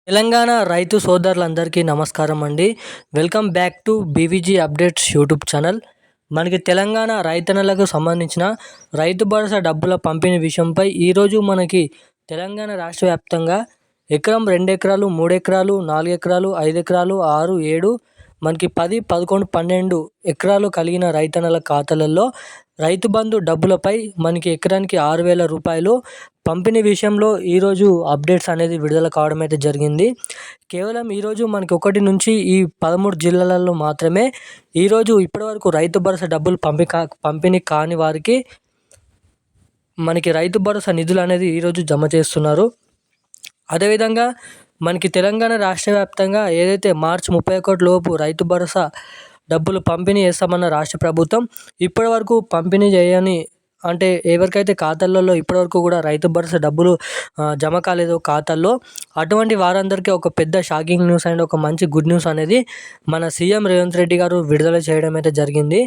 తెలంగాణ రైతు సోదరులందరికీ నమస్కారం అండి. Welcome back to BVG updates YouTube channel. మనకి తెలంగాణ రైతన్నలకు సంబంధించిన రైతు భరోసా డబ్బుల పంపిణీ విషయంపై ఈరోజు మనకి తెలంగాణ రాష్ట్ర వ్యాప్తంగా ఎకరం, 2 ఎకరాలు, 3 ఎకరాలు, 4 ఎకరాలు, 5 ఎకరాలు, 6, 7 మనకి 10, 11, 12 ఎకరాలు కలిగిన రైతన్నల ఖాతాలలో రైతు బంధు డబ్బులపై మనకి ఎకరానికి 6,000 రూపాయలు పంపిణీ విషయంలో ఈరోజు అప్డేట్స్ అనేది విడుదల కావడం అయితే జరిగింది. కేవలం ఈరోజు మనకి 1 నుంచి ఈ 13 జిల్లాలలో మాత్రమే ఈరోజు ఇప్పటివరకు రైతు భరోసా డబ్బులు పంపిణీ కాని వారికి మనకి రైతు భరోసా నిధులు అనేది ఈరోజు జమ చేస్తున్నారు. అదేవిధంగా మనకి తెలంగాణ రాష్ట్ర వ్యాప్తంగా ఏదైతే మార్చి 31 లోపు రైతు భరోసా డబ్బులు పంపిణీ చేస్తామన్న రాష్ట్ర ప్రభుత్వం ఇప్పటివరకు పంపిణీ చేయని, అంటే ఎవరికైతే ఖాతాలలో ఇప్పటివరకు కూడా రైతు భరోసా డబ్బులు జమ కాలేదో ఖాతాల్లో, అటువంటి వారందరికీ ఒక పెద్ద షాకింగ్ న్యూస్ అండ్ ఒక మంచి గుడ్ న్యూస్ అనేది మన సీఎం రేవంత్ రెడ్డి గారు విడుదల చేయడం అయితే జరిగింది.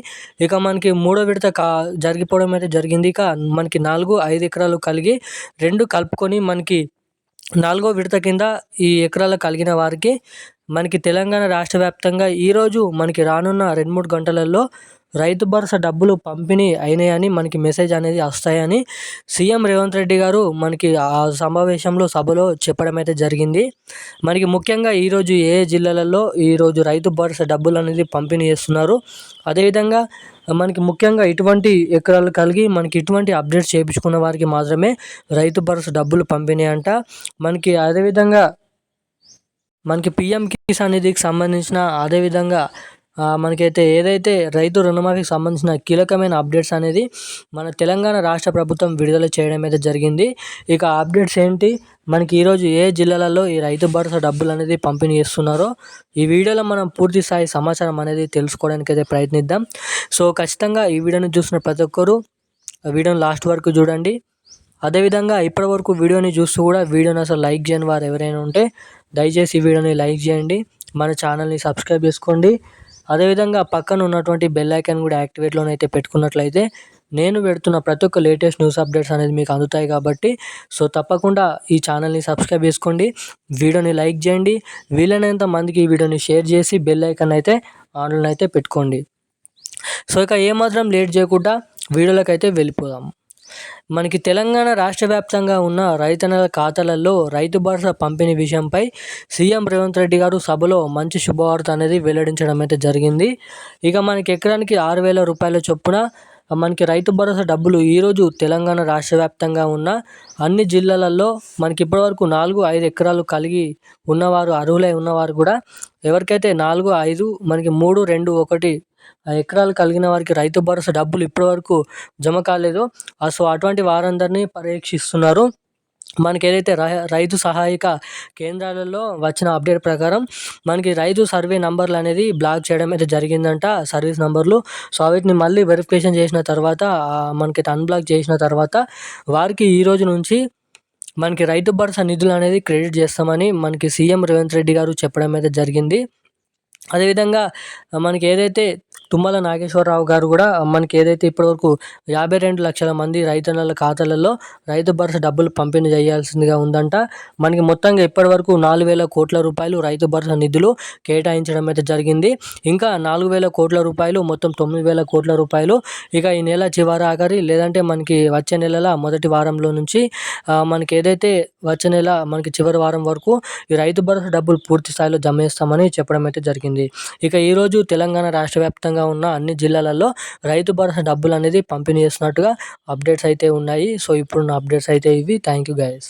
ఇక మనకి 3వ విడత జరిగిపోవడం అయితే జరిగింది. ఇక మనకి 4, 5 ఎకరాలు కలిగి 2 కలుపుకొని మనకి 4వ విడత కింద ఈ ఎకరాలు కలిగిన వారికి మనకి తెలంగాణ రాష్ట్ర వ్యాప్తంగా ఈరోజు మనకి రానున్న 2-3 గంటలలో రైతు భరోసా డబ్బులు పంపిణీ అయినాయని మనకి మెసేజ్ అనేది వస్తాయని సీఎం రేవంత్ రెడ్డి గారు మనకి ఆ సమావేశంలో సభలో చెప్పడం అయితే జరిగింది. మనకి ముఖ్యంగా ఈరోజు ఏ జిల్లాలలో ఈరోజు రైతు భరోసా డబ్బులు అనేది పంపిణీ చేస్తున్నారు, అదేవిధంగా మనకి ముఖ్యంగా ఇటువంటి ఎకరాలు కలిగి మనకి ఇటువంటి అప్డేట్స్ చేయించుకున్న వారికి మాత్రమే రైతు భరోసా డబ్బులు పంపిణీ అంట. మనకి అదేవిధంగా మనకి పిఎం కిసాన్ నిధికి సంబంధించిన, అదేవిధంగా మనకైతే ఏదైతే రైతు రుణమాఫీకి సంబంధించిన కీలకమైన అప్డేట్స్ అనేది మన తెలంగాణ రాష్ట్ర ప్రభుత్వం విడుదల చేయడం అయితే జరిగింది. ఇక అప్డేట్స్ ఏంటి, మనకి ఈరోజు ఏ జిల్లాలలో ఈ రైతు భరోసా డబ్బులు అనేది పంపిణీ చేస్తున్నారో ఈ వీడియోలో మనం పూర్తి స్థాయి సమాచారం అనేది తెలుసుకోవడానికి అయితే ప్రయత్నిద్దాం. సో ఖచ్చితంగా ఈ వీడియోని చూసిన ప్రతి ఒక్కరు వీడియోని లాస్ట్ వరకు చూడండి. అదేవిధంగా ఇప్పటివరకు వీడియోని చూస్తూ కూడా వీడియోని అసలు లైక్ చేయని వారు ఎవరైనా ఉంటే దయచేసి ఈ వీడియోని లైక్ చేయండి, మన ఛానల్ని సబ్స్క్రైబ్ చేసుకోండి. అదేవిధంగా పక్కన ఉన్నటువంటి బెల్ ఐకాన్ కూడా యాక్టివేట్లోనైతే పెట్టుకున్నట్లయితే నేను పెడుతున్న ప్రతి ఒక్క లేటెస్ట్ న్యూస్ అప్డేట్స్ అనేది మీకు అందుతాయి కాబట్టి సో తప్పకుండా ఈ ఛానల్ని సబ్స్క్రైబ్ చేసుకోండి, వీడియోని లైక్ చేయండి, వీలైనంత మందికి ఈ వీడియోని షేర్ చేసి బెల్ ఐకాన్ అయితే ఆన్లో అయితే పెట్టుకోండి. సో ఇక ఏమాత్రం లేట్ చేయకుండా వీడియోలోకి అయితే వెళ్ళిపోదాం. మనకి తెలంగాణ రాష్ట్ర వ్యాప్తంగా ఉన్న రైతన్నల ఖాతాలలో రైతు భరోసా పంపిణీ విషయంపై సీఎం రేవంత్ రెడ్డి గారు సభలో మంచి శుభవార్త అనేది వెల్లడించడం అయితే జరిగింది. ఇక మనకి ఎకరానికి 6,000 రూపాయల చొప్పున మనకి రైతు భరోసా డబ్బులు ఈరోజు తెలంగాణ రాష్ట్ర వ్యాప్తంగా ఉన్న అన్ని జిల్లాలలో మనకి ఇప్పటివరకు 4, 5 ఎకరాలు కలిగి ఉన్నవారు, అర్హులై ఉన్నవారు కూడా ఎవరికైతే 4, 5 మనకి 3, 2, 1 ఎకరాలు కలిగిన వారికి రైతు భరోసా డబ్బులు ఇప్పటివరకు జమ కాలేదు. సో అటువంటి వారందరినీ పరీక్షిస్తున్నారు. మనకి ఏదైతే రైతు సహాయక కేంద్రాలలో వచ్చిన అప్డేట్ ప్రకారం మనకి రైతు సర్వే నంబర్లు అనేది బ్లాక్ చేయడం అయితే జరిగిందంట, సర్వీస్ నంబర్లు. సో వీటిని మళ్ళీ వెరిఫికేషన్ చేసిన తర్వాత మనకి అన్బ్లాక్ చేసిన తర్వాత వారికి ఈ రోజు నుంచి మనకి రైతు భరోసా నిధులు అనేది క్రెడిట్ చేస్తామని మనకి సీఎం రేవంత్ రెడ్డి గారు చెప్పడం అయితే జరిగింది. అదేవిధంగా మనకి ఏదైతే తుమ్మల నాగేశ్వరరావు గారు కూడా మనకి ఏదైతే ఇప్పటివరకు 52 లక్షల మంది రైతన్నల ఖాతాలలో రైతు భరోసా డబ్బులు పంపిణీ చేయాల్సిందిగా ఉందంట. మనకి మొత్తంగా ఇప్పటివరకు 4,000 కోట్ల రూపాయలు రైతు భరోసా నిధులు కేటాయించడం అయితే జరిగింది. ఇంకా 4,000 కోట్ల రూపాయలు, మొత్తం 9,000 కోట్ల రూపాయలు ఇక ఈ నెల చివరి ఆఖరి లేదంటే మనకి వచ్చే నెలల మొదటి వారంలో నుంచి మనకి ఏదైతే వచ్చే నెల మనకి చివరి వారం వరకు ఈ రైతు భరోసా డబ్బులు పూర్తి స్థాయిలో జమ చేస్తామని చెప్పడం అయితే జరిగింది. ఇక ఈరోజు తెలంగాణ రాష్ట్ర వ్యాప్తంగా ఉన్న అన్ని జిల్లాలలో రైతు భరోసా డబ్బులు అనేది పంపిణీ చేస్తున్నట్టుగా అప్డేట్స్ అయితే ఉన్నాయి. సో ఇప్పుడున్న అప్డేట్స్ అయితే ఇవి. Thank you guys.